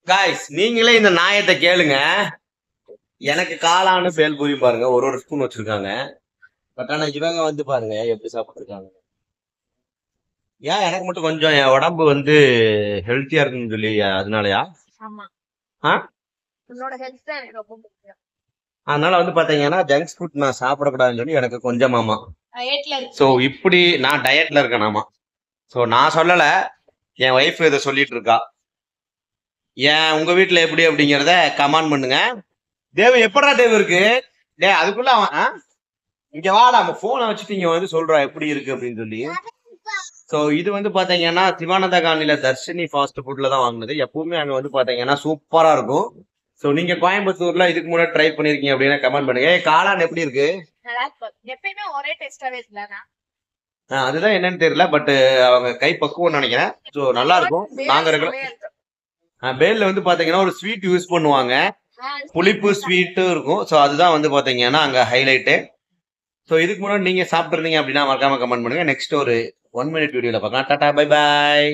Guys நீங்களே இந்த நாயத்தை கேளுங்க. எனக்கு காளான்னு பேல்பூரி பாருங்க, ஒரு ஸ்பூன் வச்சிருக்காங்க. பட் ஆனா இவங்க வந்து பாருங்க எப்படி சாப்பிட்டுருக்காங்க. ஏன் எனக்கு மட்டும் கொஞ்சம் என் உடம்பு வந்து ஹெல்த்தியா இருக்குன்னு சொல்லி அதனாலயா? அதனால வந்து பாத்தீங்கன்னா ஜங்க் ஃபுட் நான் சாப்பிடக்கூடாதுன்னு சொல்லி எனக்கு கொஞ்சமாமா. சோ இப்படி நான் டயட்ல இருக்கேனாமா. சோ நான் சொல்லல, என் ஒய்ஃப் இதை சொல்லிட்டு இருக்கா. ஏன் உங்க வீட்டுல எப்படி அப்படிங்கறத கமெண்ட் பண்ணுங்க. தேவ எப்படா தேவ இருக்கு டே அதுக்குள்ள அவன் இங்க வாடா நம்ம போனை வச்சுட்டு இங்க வந்து சொல்றான் எப்படி இருக்கு அப்படின்னு சொல்லி. சோ இது வந்து பாத்தீங்கன்னா சிவானந்த காலனில தர்ஷினி ஃபாஸ்ட் ஃபுட்ல தான் வாங்கினது. எப்பவுமே அங்க வந்து பாத்தீங்கன்னா சூப்பரா இருக்கும். சோ நீங்க கோயம்புத்தூர்ல இதுக்கு முன்னாடி ட்ரை பண்ணிருக்கீங்க அப்படின்னா கமெண்ட் பண்ணுங்க. காளான் எப்படி இருக்கு? எப்பயுமே ஒரே டேஸ்டாவே இல்ல. அதுதான் என்னன்னு தெரியல, பட் அவங்க கை பக்குவம் நினைக்கிறேன். சோ நல்லா இருக்கும். நாங்க இருக்கிற பேல்ல வந்து பாத்தீங்கன்னா ஒரு ஸ்வீட் யூஸ் பண்ணுவாங்க, புளிப்பு ஸ்வீட்டும் இருக்கும். ஸோ அதுதான் வந்து பாத்தீங்கன்னா அங்க ஹைலைட்டு. ஸோ இதுக்கு முன்னாடி நீங்க சாப்பிட்டு இருந்தீங்க அப்படின்னா மறக்காம கமெண்ட் பண்ணுங்க. நெக்ஸ்ட் ஒரு 1 மினிட் வீடியோல பார்க்கலாம். Tata bye bye.